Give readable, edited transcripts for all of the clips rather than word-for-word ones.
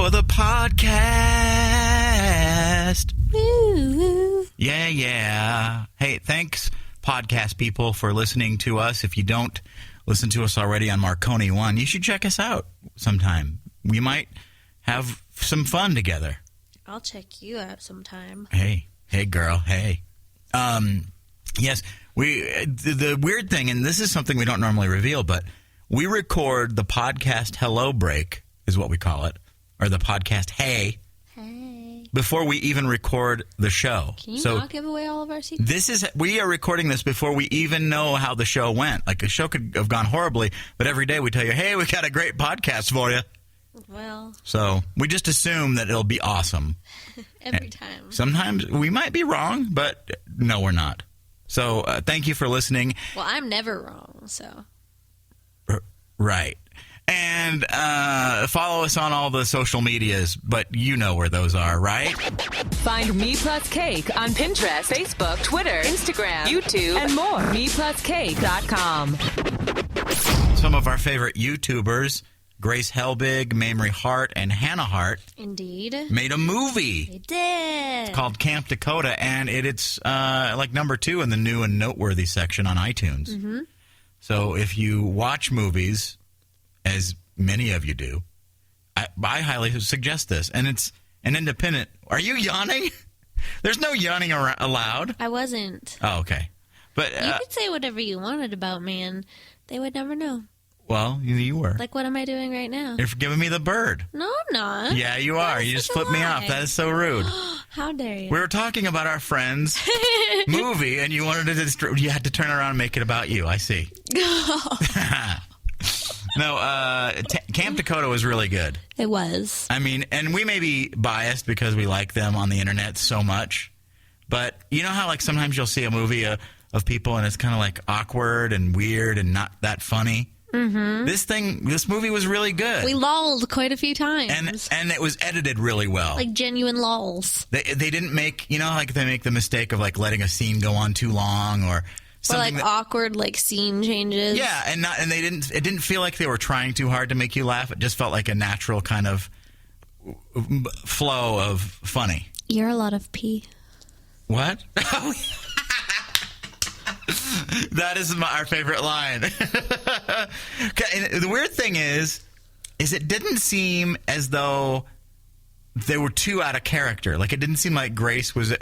for the podcast. Woo. Yeah. Hey, thanks, podcast people, for listening to us. If you don't listen to us already on Marconi One, you should check us out sometime. We might have some fun together. I'll check you out sometime. Hey, girl, hey. Yes, the weird thing, and this is something we don't normally reveal, but we record the podcast hello break, is what we call it, or the podcast hey, before we even record the show. Can you not give away all of our secrets? We are recording this before we even know how the show went. Like, the show could have gone horribly, but every day we tell you, hey, we got a great podcast for you. Well. So we just assume that it'll be awesome. Every time. Sometimes we might be wrong, but no, we're not. So thank you for listening. Well, I'm never wrong, so. Right. And follow us on all the social medias, but you know where those are, right? Find MePlusCake on Pinterest, Facebook, Twitter, Instagram, YouTube, and more. MePlusCake.com. Some of our favorite YouTubers, Grace Helbig, Mamrie Hart, and Hannah Hart, Indeed, made a movie. They did. Called Camp Takota, and it's like number 2 in the new and noteworthy section on iTunes. Mm-hmm. So if you watch movies, as many of you do, I highly suggest this. And it's an independent. Are you yawning? There's no yawning allowed. I wasn't. Oh, okay. But you could say whatever you wanted about me, and they would never know. Well, you were. Like, what am I doing right now? You're giving me the bird. No, I'm not. Yeah, you are. You just flipped me off. That is so rude. How dare you? We were talking about our friend's movie, and you wanted to you had to turn around and make it about you. I see. No, Camp Takota was really good. It was. I mean, and we may be biased because we like them on the internet so much, but you know how, like, sometimes you'll see a movie of people and it's kind of like awkward and weird and not that funny? Mm-hmm. This movie was really good. We lolled quite a few times. And it was edited really well. Like genuine lolls. They didn't make, you know, like they make the mistake of like letting a scene go on too long or something. Or like awkward like scene changes. Yeah, and it didn't feel like they were trying too hard to make you laugh. It just felt like a natural kind of flow of funny. You're a lot of pee. What? That is our favorite line. And the weird thing is it didn't seem as though they were too out of character. Like, it didn't seem like Grace was a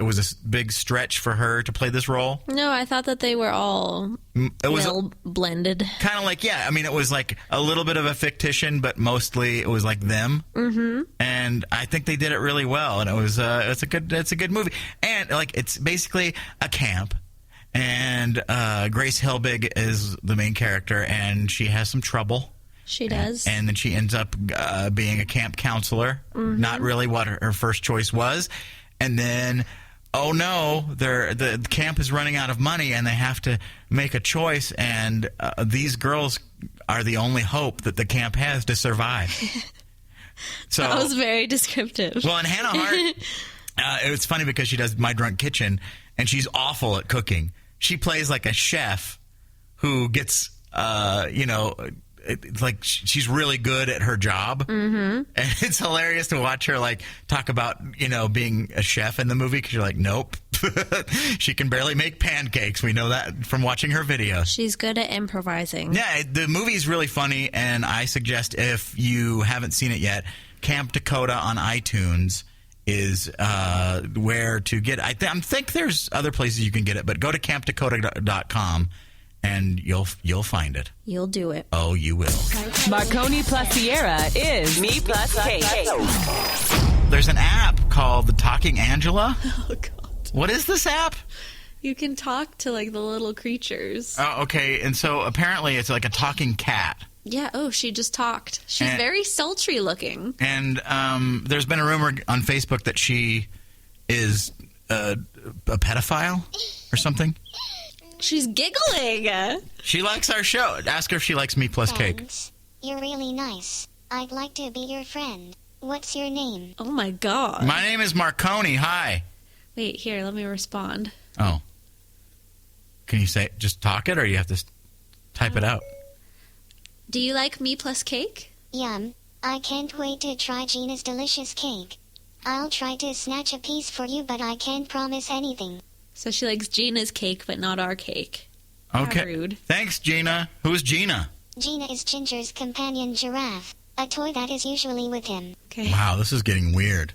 big stretch for her to play this role. No, I thought that they were all blended. Kind of like, yeah. I mean, it was like a little bit of a fictition, but mostly it was like them. Mm-hmm. And I think they did it really well. And it's a good movie. And like, it's basically a camp. And Grace Helbig is the main character, and she has some trouble. She does. And then she ends up being a camp counselor, not really what her first choice was. And then, oh no, the camp is running out of money, and they have to make a choice, and these girls are the only hope that the camp has to survive. So that was very descriptive. Well, and Hannah Hart, it was funny because she does My Drunk Kitchen, and she's awful at cooking. She plays like a chef who gets, like she's really good at her job. Mm-hmm. And it's hilarious to watch her like talk about, being a chef in the movie because you're like, nope. She can barely make pancakes. We know that from watching her videos. She's good at improvising. Yeah, the movie's really funny, and I suggest if you haven't seen it yet, Camp Takota on iTunes is where to get it. I think there's other places you can get it, but go to camptakota.com and you'll find it. You'll do it. Oh, you will. Marconi plus Sierra is MePlusCake. There's an app called the Talking Angela. Oh, God. What is this app? You can talk to, like, the little creatures. Oh, okay. And so apparently it's like a talking cat. Yeah, she just talked. She's very sultry looking. And there's been a rumor on Facebook that she is a pedophile or something. She's giggling. She likes our show. Ask her if she likes MePlusCake. Thanks. You're really nice. I'd like to be your friend. What's your name? Oh, my God. My name is Marconi. Hi. Wait, here, let me respond. Oh. Can you just talk it, or you have to type it out? Do you like MePlusCake? Yum. I can't wait to try Gina's delicious cake. I'll try to snatch a piece for you, but I can't promise anything. So she likes Gina's cake, but not our cake. Okay. How rude. Thanks, Gina. Who's Gina? Gina is Ginger's companion giraffe, a toy that is usually with him. Okay. Wow, this is getting weird.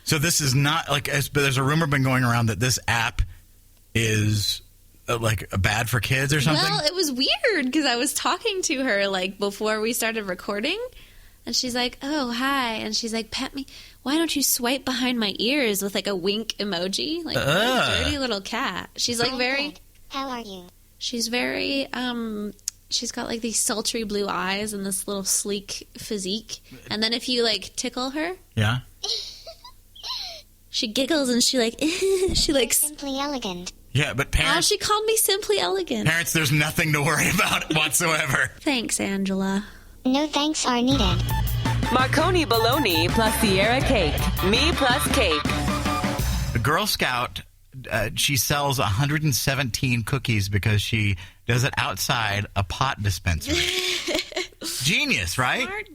So this is not like, but there's a rumor been going around that this app is like bad for kids or something. Well, it was weird because I was talking to her like before we started recording, and she's like, "Oh, hi," and she's like, "Pet me. Why don't you swipe behind my ears with like a wink emoji? Like what a dirty little cat." She's like very. Good. How are you? She's very. She's got like these sultry blue eyes and this little sleek physique, and then if you like tickle her, Yeah. she giggles and she like she like. Simply elegant. Yeah, but Oh, parents, she called me simply elegant. there's nothing to worry about whatsoever. Thanks, Angela. No thanks are needed. Marconi bologna plus Sierra cake. Me plus cake. The Girl Scout, she sells 117 cookies because she does it outside a pot dispensary. Genius, right? Smart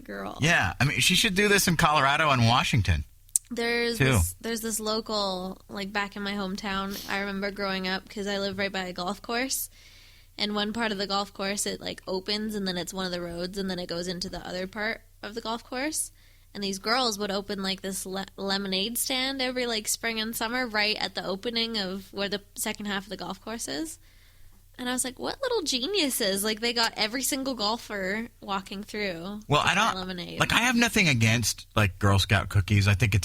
girl. Yeah, I mean, she should do this in Colorado and Washington. There's too. this local, like back in my hometown, I remember growing up because I live right by a golf course. And one part of the golf course, it like opens and then it's one of the roads and then it goes into the other part of the golf course. And these girls would open like this lemonade stand every like spring and summer right at the opening of where the second half of the golf course is. And I was like, what little geniuses. Like they got every single golfer walking through. Well, to I try don't lemonade. like. I have nothing against like Girl Scout cookies. I think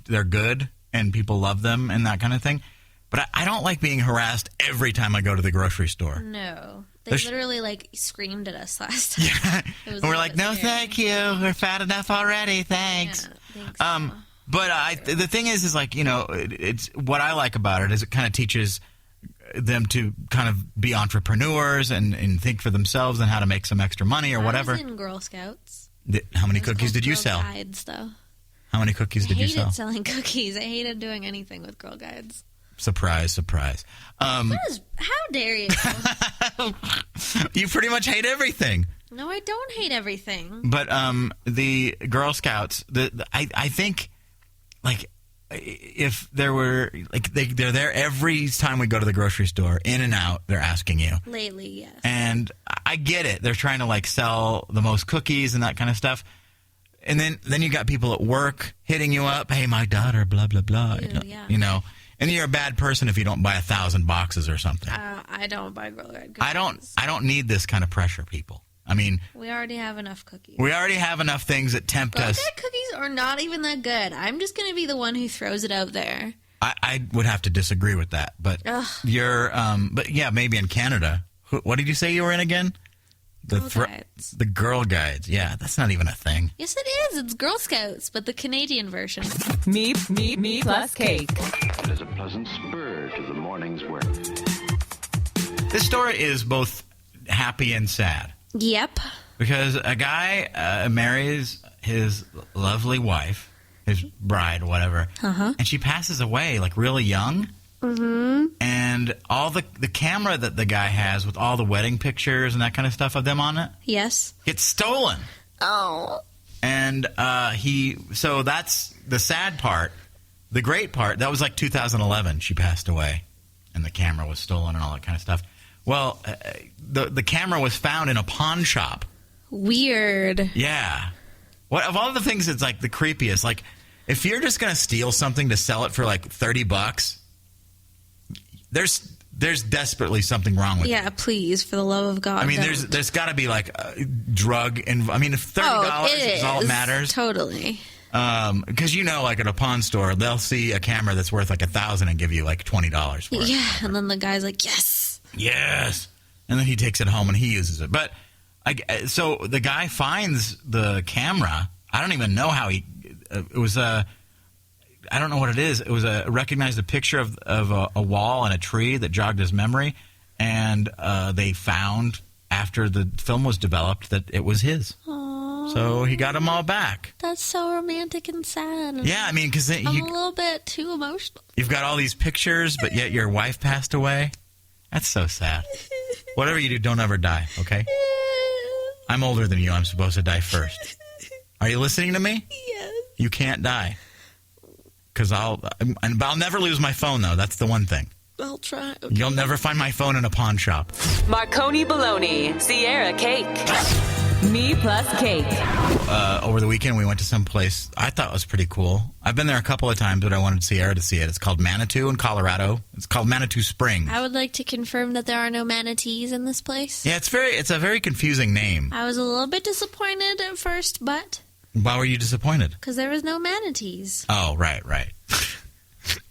they're good and people love them and that kind of thing. But I don't like being harassed every time I go to the grocery store. No. They There's- literally like screamed at us last time. Yeah, It was and we're a like, little no, scary. thank you. We're fat enough already. Thanks. Yeah, thanks. But the thing is like, you know, it's what I like about it is it kind of teaches them to kind of be entrepreneurs and think for themselves and how to make some extra money or whatever. I was in Girl Scouts. How many It was cookies called did you Girl sell? Guides, though. How many cookies I did you hated sell? selling cookies. I hated doing anything with Girl Guides. Surprise, surprise. How dare you? You pretty much hate everything. No, I don't hate everything. But the Girl Scouts, I think, like, if there were, like, they're there every time we go to the grocery store, in and out, they're asking you. Lately, yes. And I get it. They're trying to, like, sell the most cookies and that kind of stuff. And then you got people at work hitting you up. Hey, my daughter, blah, blah, blah. Ew, yeah. You know. And you're a bad person if you don't buy 1,000 boxes or something. I don't buy Girl Guide cookies. I don't need this kind of pressure, people. I mean, We already have enough cookies. we already have enough things that tempt Girl us. Guide cookies are not even that good. I'm just going to be the one who throws it out there. I would have to disagree with that, but Ugh. but yeah, maybe in Canada. What did you say you were in again? Girl Guides. The Girl Guides. Yeah, that's not even a thing. Yes, it is. It's Girl Scouts, but the Canadian version. Me plus cake. There's a pleasant spur to the morning's work. This story is both happy and sad Yep. because a guy marries his lovely wife, his bride, whatever, and she passes away like really young. Mm-hmm. And all the camera that the guy has with all the wedding pictures and that kind of stuff of them on it Yes. gets stolen. Oh. And so that's the sad part. The great part, that was like 2011. She passed away, and the camera was stolen and all that kind of stuff. Well, the camera was found in a pawn shop. Weird. Yeah. What of all the things that's like the creepiest? Like, if you're just gonna steal something to sell it for like $30, there's desperately something wrong with it. Yeah, please, for the love of God. I mean, don't. there's got to be like a drug, and I mean, if $30 is all that matters. Totally. Because like at a pawn store, they'll see a camera that's worth like $1,000 and give you like $20 for it. Yeah, and then the guy's like, yes. Yes, and then he takes it home and he uses it. But so the guy finds the camera. I don't even know how he. It was a. I don't know what it is. It was recognized a picture of a wall and a tree that jogged his memory, and they found after the film was developed that it was his. Aww, So he got them all back. that's so romantic and sad. Yeah, I mean, because I'm a little bit too emotional. you've got all these pictures, but yet your wife passed away. That's so sad. Whatever you do, don't ever die, okay? I'm older than you. I'm supposed to die first. Are you listening to me? Yes. You can't die. Because I'll never lose my phone, though. That's the one thing. I'll try. Okay. You'll never find my phone in a pawn shop. Marconi Bologna, Sierra Cake. MePlusCake. Over the weekend, we went to some place I thought was pretty cool. I've been there a couple of times, but I wanted Sierra to see it. It's called Manitou in Colorado. It's called Manitou Springs. I would like to confirm that there are no manatees in this place. Yeah, it's a very confusing name. I was a little bit disappointed at first, but... Why were you disappointed? Because there was no manatees. Oh, right.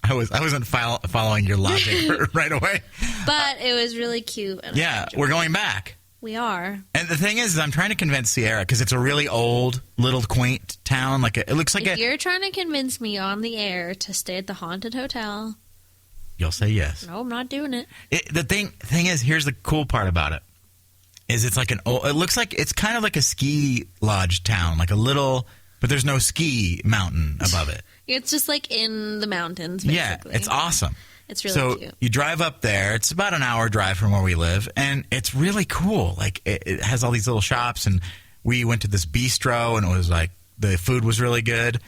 I wasn't following your logic right away. But it was really cute. And Yeah, we're going back. We are. And the thing is I'm trying to convince Sierra, because it's a really old, little quaint town. It looks like if you're trying to convince me on the air to stay at the haunted hotel... You'll say yes. No, I'm not doing it. The thing is, here's the cool part about it. Is it's like it looks like it's kind of like a ski lodge town, like a little, but there's no ski mountain above it. It's just like in the mountains, basically. Yeah, it's awesome. It's really cute. So you drive up there. It's about an hour drive from where we live, and it's really cool. Like it has all these little shops, and we went to this bistro, and it was like the food was really good.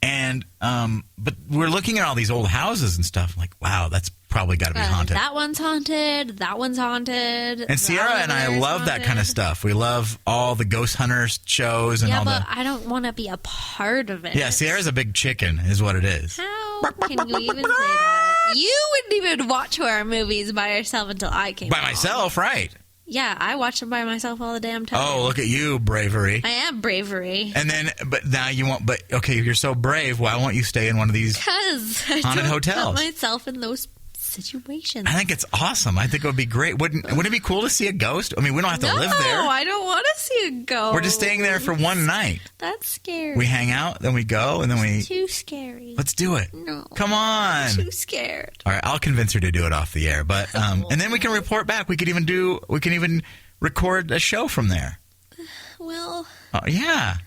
And but we're looking at all these old houses and stuff. I'm like, wow, that's probably got to be haunted. That one's haunted. That one's haunted. And Sierra and I love that kind of stuff. We love all the ghost hunters shows and all but I don't want to be a part of it. Yeah, Sierra's a big chicken, is what it is. How can you even say that? You wouldn't even watch horror movies by yourself until I came By along. myself, right? Yeah, I watch them by myself all the damn time. Oh, look at you, bravery. I am bravery. And then, but now you won't, but okay, you're so brave, why won't you stay in one of these Because I haunted don't hotels? put myself in those situations. I think it's awesome. I think it would be great. Wouldn't it be cool to see a ghost? I mean, we don't have to live there. No, I don't want to see a ghost. We're just staying there for one night. That's scary. We hang out, then we go, and then we... Too scary. Let's do it. No. Come on. I'm too scared. All right, I'll convince her to do it off the air, but and then we can report back. We can even record a show from there. Well. Yeah.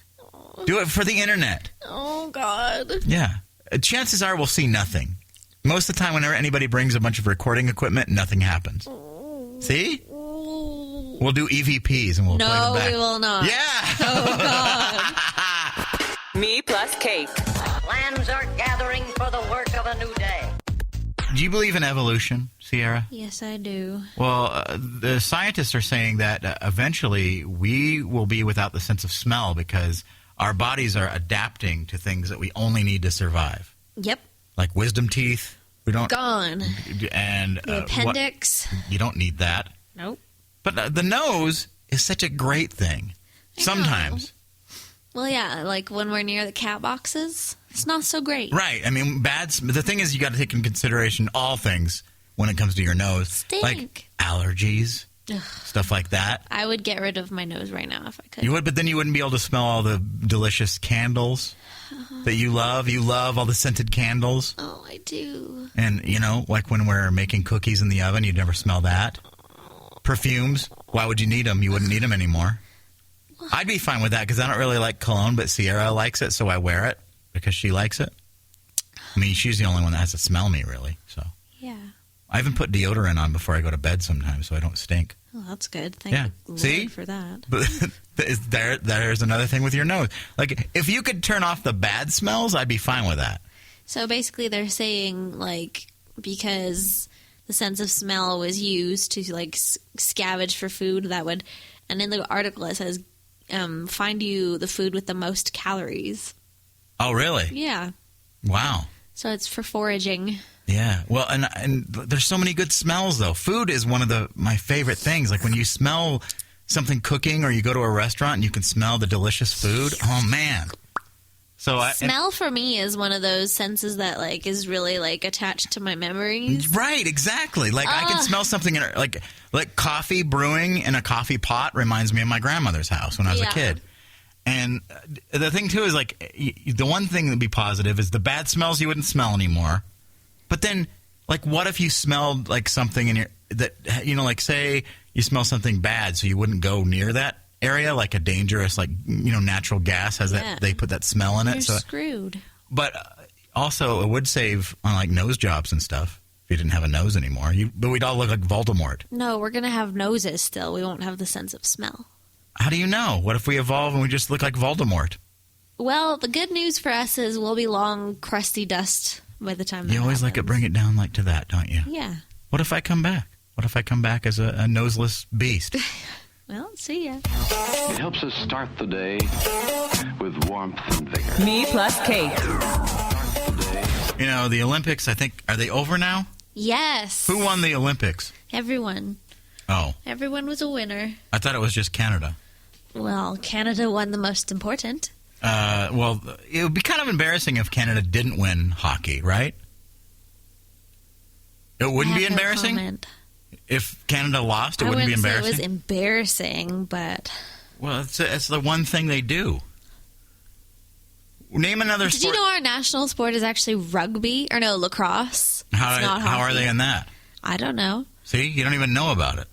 Do it for the internet. Oh God. Yeah. Chances are we'll see nothing. Most of the time, whenever anybody brings a bunch of recording equipment, nothing happens. See? We'll do EVPs and we'll play them back. No, we will not. Yeah. Oh God. MePlusCake. Plans are gathering for the work of a new day. Do you believe in evolution, Sierra? Yes, I do. Well, the scientists are saying that eventually we will be without the sense of smell because our bodies are adapting to things that we only need to survive. Yep. Like wisdom teeth. We don't. Gone. And The appendix. You don't need that. Nope. But the nose is such a great thing. I know. Sometimes. Well, yeah, like when we're near the cat boxes, it's not so great. Right. I mean, the thing is, you got to take in consideration all things when it comes to your nose. Stink. Like allergies, stuff like that. I would get rid of my nose right now if I could. You would, but then you wouldn't be able to smell all the delicious candles that you love. You love all the scented candles. Oh, I do. And, like when we're making cookies in the oven, you'd never smell that. Perfumes, why would you need them? You wouldn't need them anymore. I'd be fine with that because I don't really like cologne, but Sierra likes it, so I wear it because she likes it. I mean, she's the only one that has to smell me, really. So Yeah. I even put deodorant on before I go to bed sometimes so I don't stink. Oh, that's good. Thank Yeah. the Lord See? for that. But there's another thing with your nose. Like, if you could turn off the bad smells, I'd be fine with that. So basically they're saying, like, because the sense of smell was used to, like, scavenge for food that would... And in the article it says, find you the food with the most calories. Oh, really? Yeah. Wow. So it's for foraging. Yeah. Well, and there's so many good smells, though. Food is one of my favorite things. Like when you smell something cooking or you go to a restaurant and you can smell the delicious food. Oh, man. So Smell for me is one of those senses that, like, is really, like, attached to my memories. Right, exactly. Like I can smell something like coffee brewing in a coffee pot reminds me of my grandmother's house when I was a kid. And the thing too is like the one thing that'd be positive is the bad smells you wouldn't smell anymore. But then, like, what if you smelled like something in like say you smell something bad, so you wouldn't go near that area, like a dangerous, like, natural gas has that, they put that smell in it. You're so screwed. But also, it would save on like nose jobs and stuff if you didn't have a nose anymore. But we'd all look like Voldemort. No, we're going to have noses still. We won't have the sense of smell. How do you know? What if we evolve and we just look like Voldemort? Well, the good news for us is we'll be long, crusty dust by the time that You always like to happens. bring it down like to that, don't you? Yeah. What if I come back? What if I come back as a noseless beast? Well, see ya. It helps us start the day with warmth and vigor. MePlusCake. You know, the Olympics, I think, are they over now? Yes. Who won the Olympics? Everyone. Oh, Everyone was a winner. I thought it was just Canada. Well, Canada won the most important. Well, it would be kind of embarrassing if Canada didn't win hockey, right? It wouldn't I be have no embarrassing? comment. If Canada lost, it I wouldn't be wouldn't say embarrassing? it was embarrassing, but Well, it's the one thing they do. Name another did you sport. know our national sport is actually rugby? Or no, lacrosse. It's not How are hockey. they in that? I don't know. See, you don't even know about it.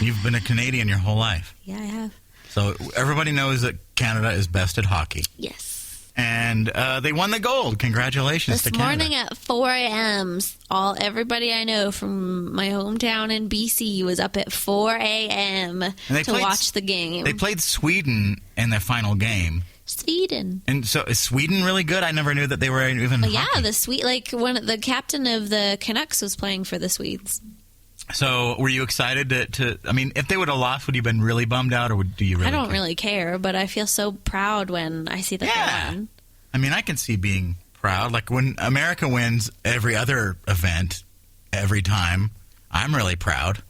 You've been a Canadian your whole life. Yeah, I have. So everybody knows that Canada is best at hockey. Yes. And they won the gold. Congratulations This to Canada. morning at 4 a.m., everybody I know from my hometown in BC was up at 4 a.m. they to played- watch the game. They played Sweden in their final game. Sweden. And so is Sweden really good? I never knew that they were even Yeah, hockey. the captain of the Canucks was playing for the Swedes. So were you excited to I mean, if they would have lost, would you have been really bummed out, or do you really I don't care? really care, but I feel so proud when I see that Yeah. they won. I mean, I can see being proud. Like when America wins every other event, every time, I'm really proud.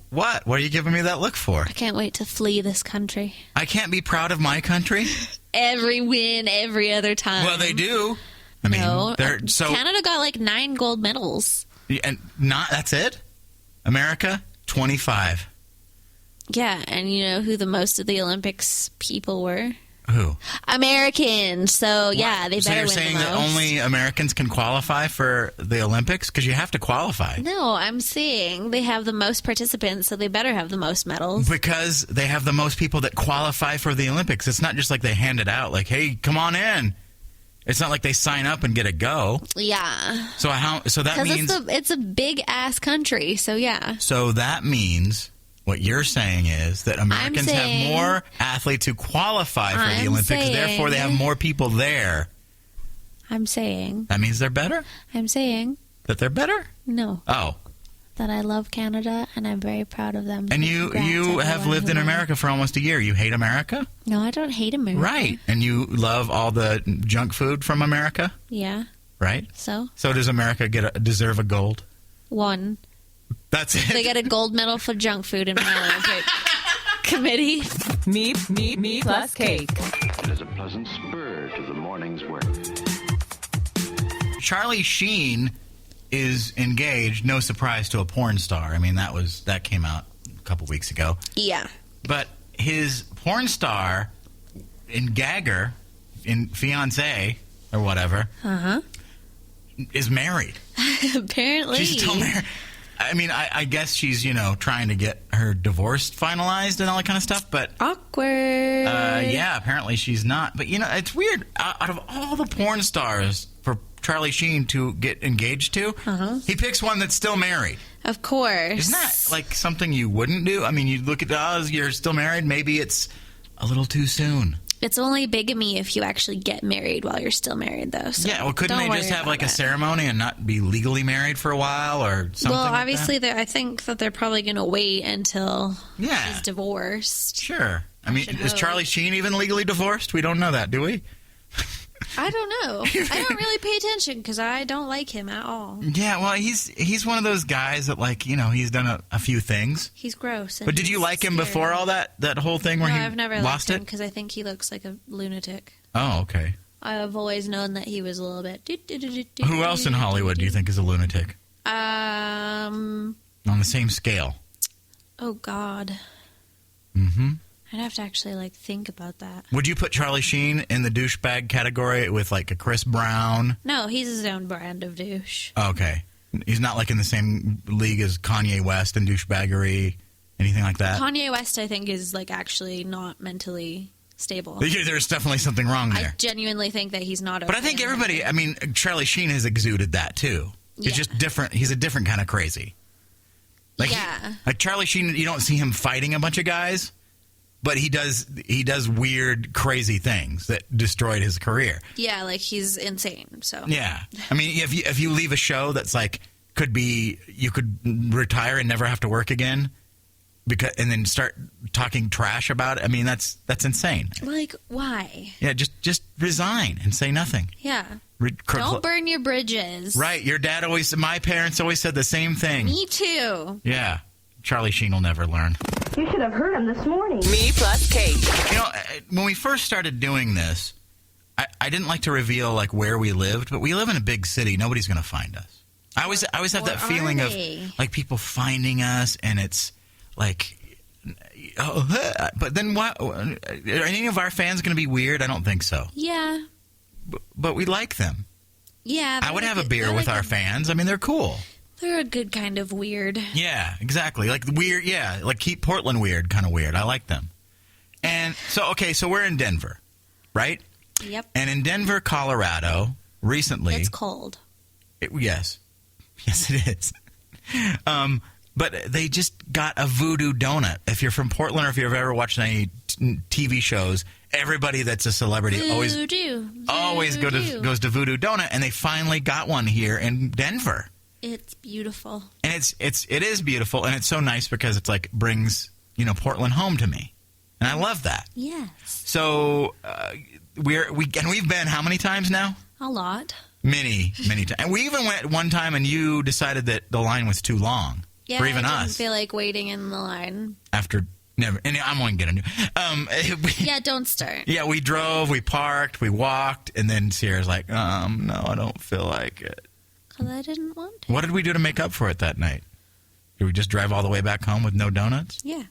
What? What are you giving me that look for? I can't wait to flee this country. I can't be proud of my country? Every win, every other time. Well, they do. I mean, No, they're so Canada got like 9 gold medals. and not that's it. America 25. Yeah, and you know who the most of the Olympics people were? Who? Americans. So yeah, they So better you're win saying the that most. only Americans can qualify for the Olympics because you have to qualify No, I'm saying they have the most participants, so they better have the most medals. because they have the most people that qualify for the Olympics. It's not just like they hand it out like, "Hey, come on in." It's not like they sign up and get a go. Yeah, So that because means it's a big ass country. So yeah, what you're saying is that Americans saying- have more athletes who qualify for the I'm Olympics, saying- therefore they have more people there. I'm saying That means they're better? That they're better? no, Oh. that I love Canada and I'm very proud of them. And you Congrats, have everyone lived who in won. America for almost a year. You hate America? No, I don't hate America. Right. And you love all the junk food from America? Yeah. Right? So So does America deserve a gold? 1. That's it. They get a gold medal for junk food in my Olympic committee. MePlusCake. It is a pleasant spur to the morning's work. Charlie Sheen is engaged, no surprise, to a porn star. I mean, that came out a couple weeks ago. Yeah. But his porn star in Gagger, in fiance or whatever, is married. Apparently. She's still married. I mean, I guess she's, trying to get her divorce finalized and all that kind of stuff, but Awkward. yeah, apparently she's not. But, it's weird. Out of all the porn stars for Charlie Sheen to get engaged to, he picks one that's still married. Of course. Isn't that like something you wouldn't do? I mean, you look at, you're still married. Maybe it's a little too soon. It's only bigamy if you actually get married while you're still married, though. So Yeah, well, couldn't don't they just worry have about like a it. ceremony and not be legally married for a while or something? Well, like obviously, that? I think that they're probably going to wait until Yeah. he's divorced. Sure. I mean, should is hope. Charlie Sheen even legally divorced? We don't know that, do we? I don't know. I don't really pay attention because I don't like him at all. Yeah, well, he's one of those guys that, like, he's done a few things. He's gross. But did you like him before all that whole thing where No, he I've never lost liked him it? because I think he looks like a lunatic. Oh, okay. I've always known that he was a little bit. Who else in Hollywood do you think is a lunatic? Um. On the same scale. Oh God. Mm-hmm. I'd have to actually think about that. Would you put Charlie Sheen in the douchebag category with like a Chris Brown? No, he's his own brand of douche. Okay. He's not like in the same league as Kanye West and douchebaggery, anything like that? Kanye West, I think, is actually not mentally stable. There's definitely something wrong I there. genuinely think that he's not okay. But I think everybody, Charlie Sheen has exuded that too. He's Yeah. just different. He's a different kind of crazy. Like, Yeah. like Charlie Sheen, you don't see him fighting a bunch of guys, but he does weird, crazy things that destroyed his career. Yeah, like he's insane. So Yeah. I mean, if you leave a show that's like, you could retire and never have to work again, and then start talking trash about it. I mean, that's insane. like, why? Yeah, just resign and say nothing. Yeah. Don't burn your bridges. Right. My parents always said the same thing. Me too. Yeah. Charlie Sheen will never learn. You should have heard him this morning. MePlusCake. You know, when we first started doing this, I didn't like to reveal like where we lived, but we live in a big city. Nobody's going to find us. I always have that feeling of like people finding us, and it's like, but then what? Are any of our fans going to be weird? I don't think so. Yeah. But we like them. Yeah. I would have a beer with our fans. I mean, they're cool. They're a good kind of weird. Yeah, exactly. Like weird, yeah. Like keep Portland weird, kind of weird. I like them. And so, okay, so we're in Denver, right? Yep. And in Denver, Colorado, recently. It's cold. Yes. Yes, it is. But they just got a voodoo donut. If you're from Portland or if you've ever watched any TV shows, everybody that's a celebrity always goes to Voodoo Donut, and they finally got one here in Denver. It's beautiful. And it is beautiful, and it's so nice because it's like brings, Portland home to me. And I love that. Yes. So we've been how many times now? A lot. Many times. And we even went one time and you decided that the line was too long. Yeah, for even I didn't us. feel like waiting in the line. After never, and I'm going to get a new. Yeah, don't start. Yeah, we drove, we parked, we walked, and then Sierra's like, no, I don't feel like it. Because I didn't want to. What did we do to make up for it that night? Did we just drive all the way back home with no donuts? Yeah.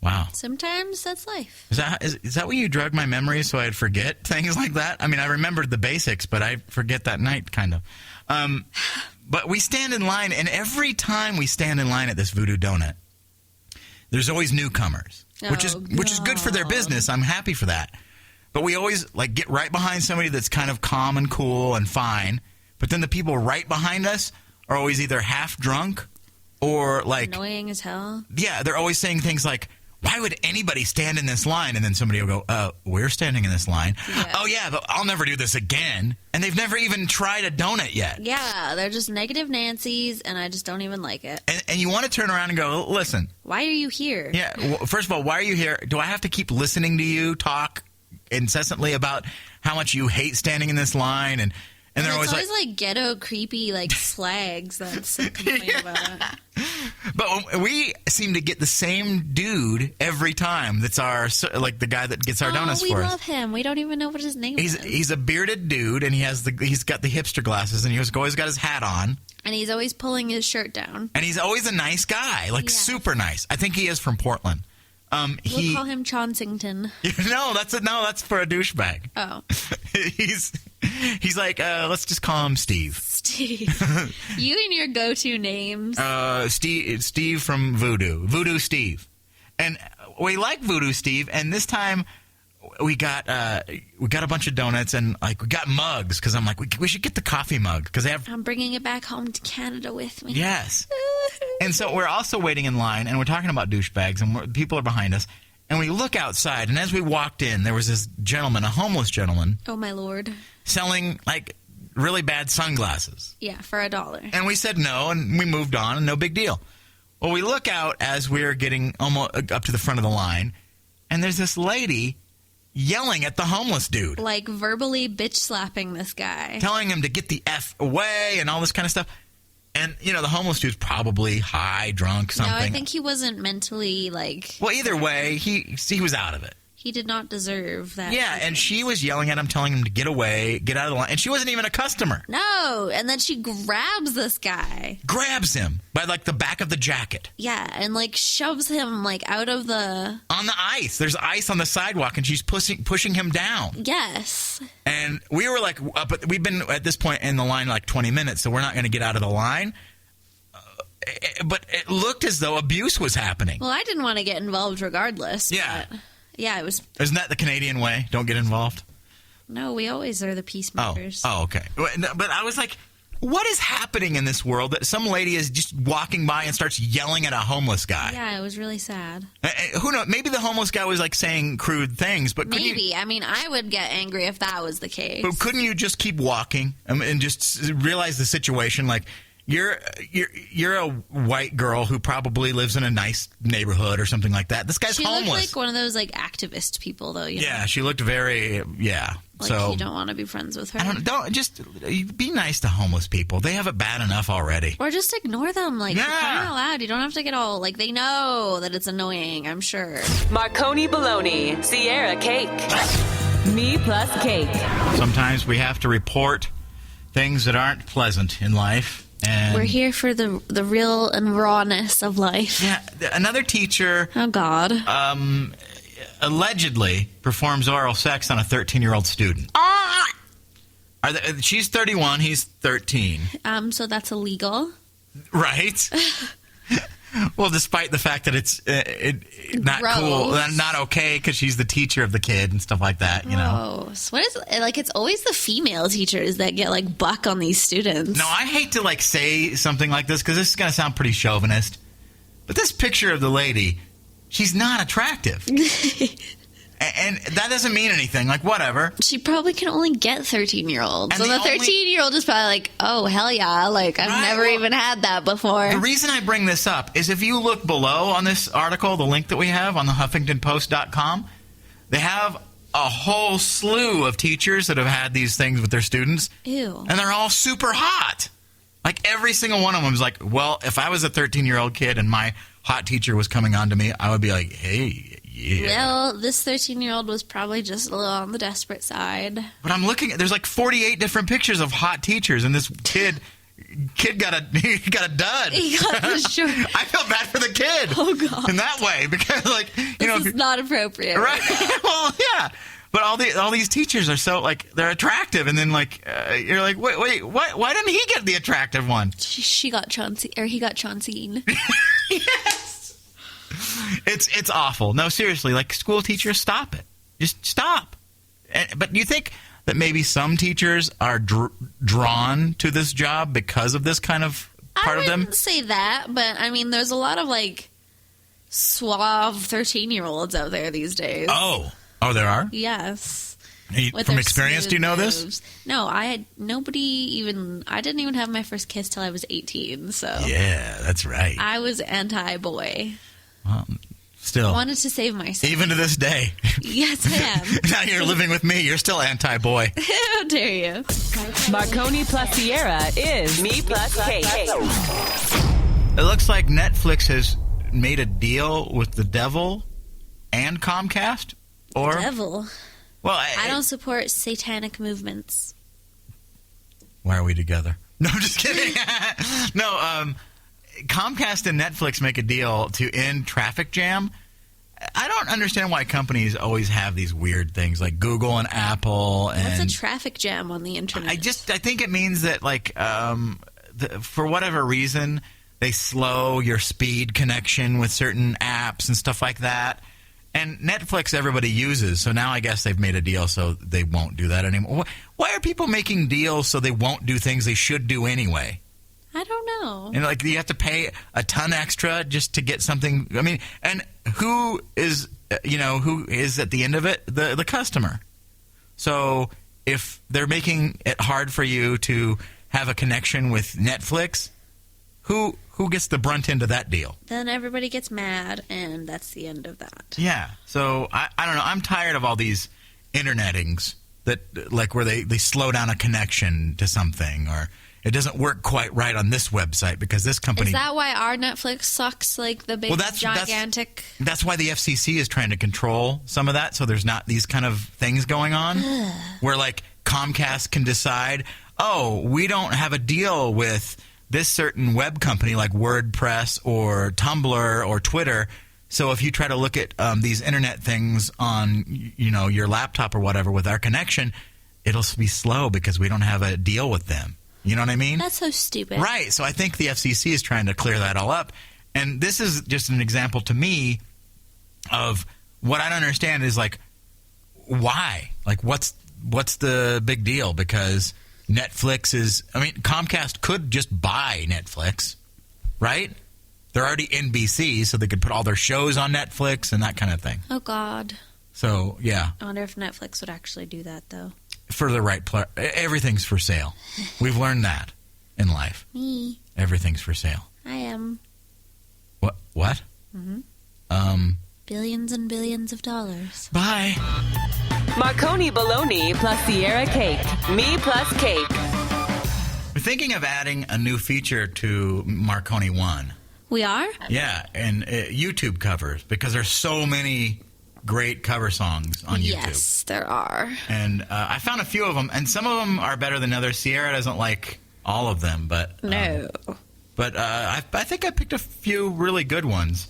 Wow. Sometimes that's life. Is that what you drug my memory so I'd forget things like that? I mean, I remembered the basics, but I forget that night, kind of. But we stand in line, and every time we stand in line at this Voodoo Donut, there's always newcomers, which is good for their business. I'm happy for that. But we always get right behind somebody that's kind of calm and cool and fine. But then the people right behind us are always either half drunk or annoying as hell. Yeah, they're always saying things like, why would anybody stand in this line? And then somebody will go, we're standing in this line. Yeah. Oh, yeah, but I'll never do this again. And they've never even tried a donut yet. Yeah, they're just negative Nancy's, and I just don't even like it. And you want to turn around and go, listen. Why are you here? Yeah, well, first of all, why are you here? Do I have to keep listening to you talk incessantly about how much you hate standing in this line? And they're always like ghetto, creepy, slags that's complain about it. But we seem to get the same dude every time. That's the guy that gets our donuts for us. We love him. We don't even know what his name is. He's a bearded dude, and he's got the hipster glasses, and he's always got his hat on. And he's always pulling his shirt down. And he's always a nice guy, super nice. I think he is from Portland. We'll call him Chauncington. No, that's for a douchebag. Oh. He's like, let's just call him Steve. Steve. You and your go-to names. Steve from Voodoo Steve. And we like Voodoo Steve, and this time we got a bunch of donuts, and we got mugs, because I'm like, we should get the coffee mug, because they have... I'm bringing it back home to Canada with me. Yes. And so we're also waiting in line, and we're talking about douchebags, and people are behind us. And we look outside, and as we walked in, there was this gentleman, a homeless gentleman. Oh, my Lord. Selling, really bad sunglasses. Yeah, for $1. And we said no, and we moved on, and no big deal. Well, we look out as we're getting almost up to the front of the line, and there's this lady yelling at the homeless dude. Verbally bitch-slapping this guy. Telling him to get the F away and all this kind of stuff. And, the homeless dude's probably high, drunk, something. No, I think he wasn't mentally, Well, either way, he was out of it. He did not deserve that. Yeah, and she was yelling at him, telling him to get away, get out of the line. And she wasn't even a customer. No, and then she grabs this guy. Grabs him by, the back of the jacket. Yeah, and, shoves him, out of the... On the ice. There's ice on the sidewalk, and she's pushing him down. Yes. And we were but we've been at this point in the line 20 minutes, so we're not going to get out of the line. But it looked as though abuse was happening. Well, I didn't want to get involved regardless. Yeah. But yeah, it was... Isn't that the Canadian way? Don't get involved? No, we always are the peacemakers. Oh, okay. But I was like, What is happening in this world that some lady is just walking by and starts yelling at a homeless guy? Yeah, it was really sad. Who knows? Maybe the homeless guy was like saying crude things, but Maybe. I mean, I would get angry if that was the case. But couldn't you just keep walking and just realize the situation? Like you're a white girl who probably lives in a nice neighborhood or something like that. This guy's She homeless. looked like one of those like activist people, though. You know? She looked very Like so you don't want to be friends with her. don't just be nice to homeless people. They have it bad enough already. Or just ignore them. Like, Yeah. for crying out loud. You don't have to get all, like, they know that it's annoying, I'm sure. Marconi Bologna, Sierra Cake. Me Plus Cake. Sometimes we have to report things that aren't pleasant in life. And We're here for the real and rawness of life. yeah, another teacher Oh, God. allegedly performs oral sex on a 13-year-old student. She's 31, he's 13. So that's illegal. Right? Well, despite the fact that it's not Gross. cool, not okay, because she's the teacher of the kid and stuff like that, you know. Gross. What is, like, it's always the female teachers that get, like, buck on these students. No, I hate to, like, say something like this, because this is going to sound pretty chauvinist. But this picture of the lady, she's not attractive. And that doesn't mean anything. Like, whatever. She probably can only get 13-year-olds. And So the the only- 13-year-old is probably like, oh, hell yeah. Like, I've Right, never well, even had that before. The reason I bring this up is if you look below on this article, the link that we have on the HuffingtonPost.com, they have a whole slew of teachers that have had these things with their students. Ew. And they're all super hot. Like, every single one of them is like, well, if I was a 13-year-old kid and my hot teacher was coming on to me, I would be like, hey, yeah. Well, this 13-year-old was probably just a little on the desperate side. But I'm looking at, there's like 48 different pictures of hot teachers, and this kid got a dud. He got the short. I felt bad for the kid. Oh, God. In that way, because like, you know, This is not appropriate. right? Well, yeah. But all these teachers are so like they're attractive, and then like you're like, wait, why didn't he get the attractive one? She got Chauncey, or he got Chauncey. Yes. It's awful. No, seriously, like school teachers, stop it. Just stop. But you think that maybe some teachers are drawn to this job because of this kind of part I of them? wouldn't say that, but I mean, there's a lot of like suave 13-year-olds out there these days. Oh, there are? Yes. With From their experience, do you know this? moves. No, I didn't even have my first kiss till I was 18, so Yeah, that's right. I was anti-boy. Well, still, I wanted to save myself. even to this day. Yes, I am. Now you're living with me. You're still anti-boy. How dare you? Marconi plus Sierra is Me Plus Cake. It looks like Netflix has made a deal with the devil and Comcast. Or Devil. well, I don't support satanic movements. Why are we together? No, I'm just kidding. No, Comcast and Netflix make a deal to end traffic jam. I don't understand why companies always have these weird things like Google and Apple. And What's a traffic jam on the internet? I think it means that like for whatever reason they slow your speed connection with certain apps and stuff like that. And Netflix everybody uses, so now I guess they've made a deal so they won't do that anymore. Why are people making deals so they won't do things they should do anyway? I don't know. And like you have to pay a ton extra just to get something. I mean, and who is at the end of it? The customer. So if they're making it hard for you to have a connection with Netflix, who gets the brunt end of that deal? Then everybody gets mad, and that's the end of that. Yeah. So I don't know. I'm tired of all these internetings that like where they slow down a connection to something or it doesn't work quite right on this website because this company. Is that why our Netflix sucks like the big gigantic? That's why the FCC is trying to control some of that so there's not these kind of things going on where like Comcast can decide, oh, we don't have a deal with this certain web company like WordPress or Tumblr or Twitter. So if you try to look at these internet things on your laptop or whatever with our connection, it'll be slow because we don't have a deal with them. You know what I mean? That's so stupid. Right. So I think the FCC is trying to clear that all up. And this is just an example to me of what I don't understand is like why? Like what's the big deal? Because Netflix is... I mean, Comcast could just buy Netflix, right? They're already NBC, so they could put all their shows on Netflix and that kind of thing. Oh, God. So, yeah. I wonder if Netflix would actually do that, though. For the right... everything's for sale. We've learned that in life. Me. Everything's for sale. I am. What? Mm-hmm. Billions and billions of dollars. Bye. Marconi Bologna plus Sierra Cake. MePlusCake. We're thinking of adding a new feature to Marconi One. We are? Yeah, and YouTube covers, because there's so many great cover songs on YouTube. Yes, there are. And I found a few of them, and some of them are better than others. Sierra doesn't like all of them, but... No. But I think I picked a few really good ones.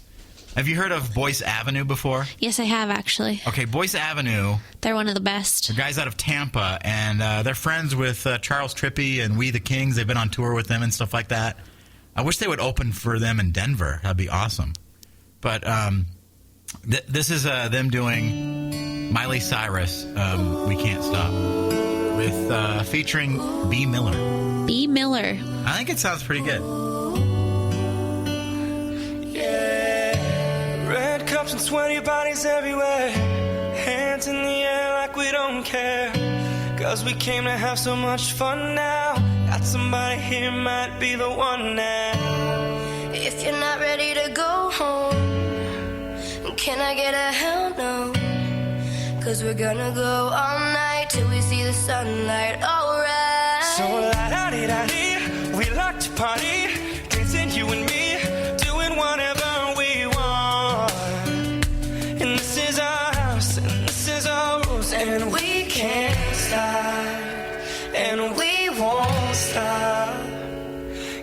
Have you heard of Boyce Avenue before? Yes, I have, actually. Okay, Boyce Avenue. They're one of the best. The guys out of Tampa, and they're friends with Charles Trippey and We the Kings. They've been on tour with them and stuff like that. I wish they would open for them in Denver. That'd be awesome. But this is them doing Miley Cyrus, We Can't Stop, with featuring B. Miller. B. Miller. I think it sounds pretty good. Red cups and sweaty bodies everywhere. Hands in the air like we don't care. Cause we came to have so much fun now. Got somebody here, might be the one now. If you're not ready to go home, can I get a hell no? Cause we're gonna go all night till we see the sunlight, alright. So la-da-dee-da-dee, we like to party. Dancing you and me, doing whatever we want. And this is our house, and this is our rules. And we can't stop, and we won't stop.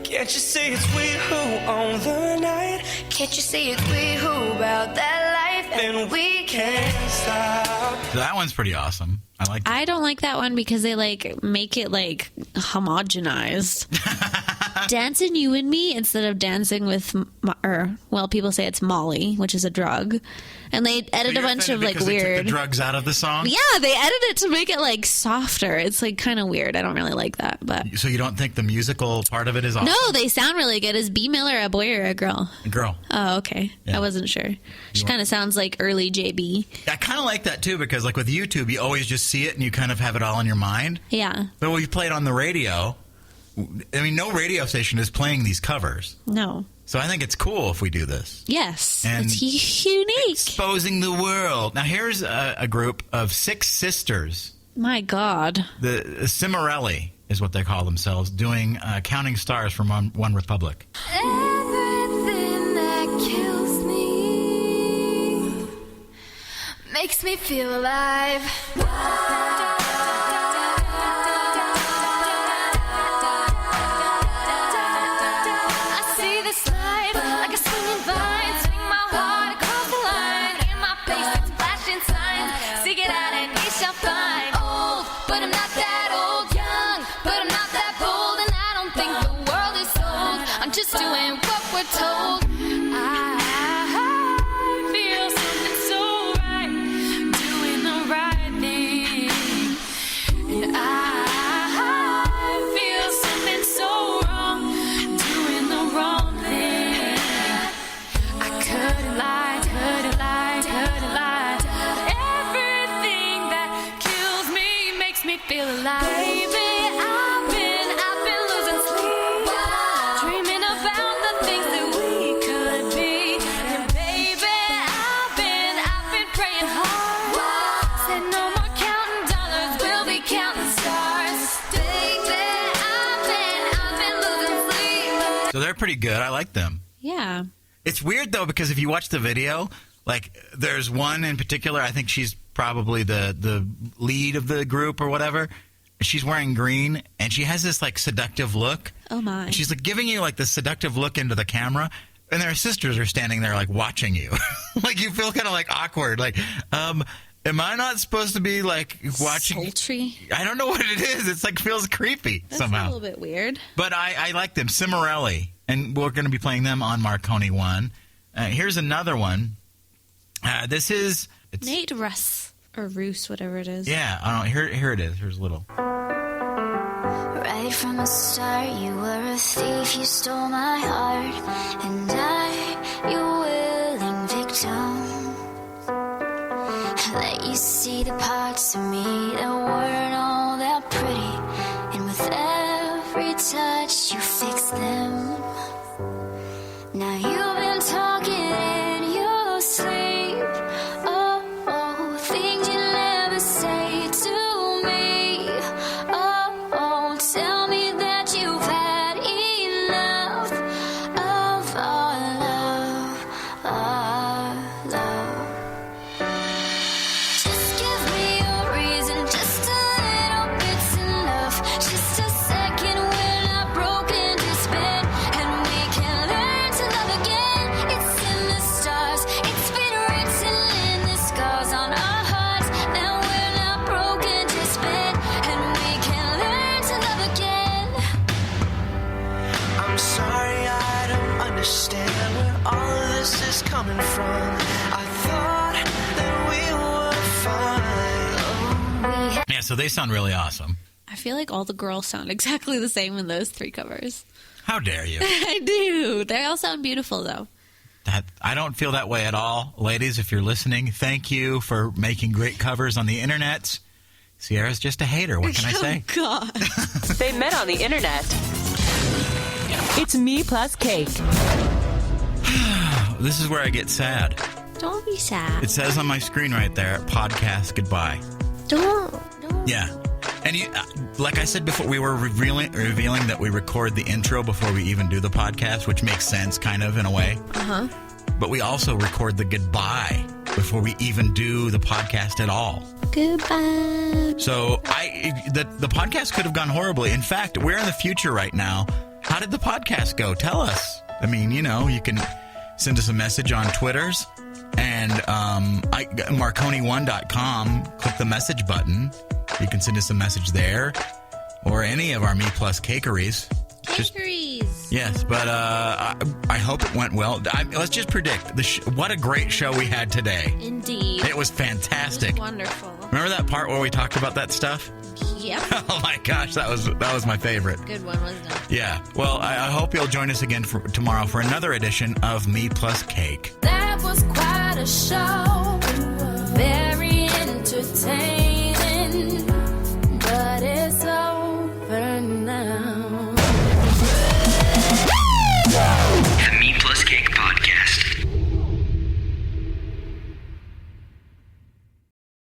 Can't you see it's we who own the night? Can't you see it's we who about that life? And we can't stop. So that one's pretty awesome. I like that. I don't like that one because they make it homogenized. Dancing You and Me instead of dancing with, people say it's Molly, which is a drug. And they edit a bunch of They weird. took the drugs out of the song? Yeah, they edited it to make it softer. It's kind of weird. I don't really like that. But So you don't think the musical part of it is awesome? no, they sound really good. Is B. Miller a boy or a girl? A girl. Oh, okay. Yeah. I wasn't sure. She kind of sounds like early JB. I kind of like that too, because with YouTube, you always just see it and you kind of have it all in your mind. Yeah. But when you play it on the radio, I mean, no radio station is playing these covers. No. So I think it's cool if we do this. Yes. And it's unique. Exposing the world. Now, here's a group of 6 sisters. My God. The Cimarelli is what they call themselves, doing Counting Stars from One Republic. Everything that kills me makes me feel alive. Doing what we're told. I feel something so right, doing the right thing. And I feel something so wrong, doing the wrong thing. I couldn't lie, couldn't lie, couldn't lie. Everything that kills me makes me feel alive. Baby, I've been losing sleep, dreaming about the things that we could be. And baby, I've been praying hard. Said no more counting dollars, we'll be counting stars. Baby, I've been losing sleep. So they're pretty good. I like them. Yeah. It's weird, though, because if you watch the video, there's one in particular, I think she's probably the lead of the group or whatever. She's wearing green, and she has this, seductive look. Oh, my. And she's, giving you, this seductive look into the camera, and their sisters are standing there, watching you. You feel kind of, awkward. Am I not supposed to be, watching? Sultry? I don't know what it is. It's, feels creepy somehow. That's a little bit weird. But I like them. Cimarelli. And we're going to be playing them on Marconi 1. Here's another one. This is... Nate Russ. Or Roos, whatever it is. Yeah. I don't know. Here it is. Here's a little. Right from the start, you were a thief, you stole my heart, and I, your willing victim. Let you see the parts of me that weren't all that pretty, and with every touch you fix them. Now you've been talking in your sleep, oh, things you never say to me, oh, tell me that you've had enough of our love. Just give me a reason, just a little bit's enough, just a second we're not broken, just bend, and we can learn to love again. It's in the stars, it's been written in the scars on our hearts, that we're not broken, just bend, and we can learn to love again. I'm sorry, I don't understand where all of this is coming from. I thought that we were fine. Yeah, so they sound really awesome. I feel like all the girls sound exactly the same in those 3 covers. How dare you? I do. They all sound beautiful, though. I don't feel that way at all. Ladies, if you're listening, thank you for making great covers on the internet. Sierra's just a hater. What can I say? Oh, God. They met on the internet. It's MePlusCake. This is where I get sad. Don't be sad. It says on my screen right there, podcast goodbye. Don't. Yeah. And you, like I said before, we were revealing that we record the intro before we even do the podcast, which makes sense kind of in a way. Uh-huh. But we also record the goodbye before we even do the podcast at all. Goodbye. So the podcast could have gone horribly. In fact, we're in the future right now. How did the podcast go? Tell us. I mean, you can send us a message on Twitters and Marconi1.com. Click the message button. You can send us a message there or any of our MePlusCakeries. Cakeries. Yes, but I hope it went well. Let's just predict what a great show we had today. Indeed. It was fantastic. It was wonderful. Remember that part where we talked about that stuff? Yep. Oh my gosh, that was my favorite. Good one, wasn't it? Yeah. Well, I hope you'll join us again tomorrow for another edition of MePlusCake. That was quite a show, very entertaining.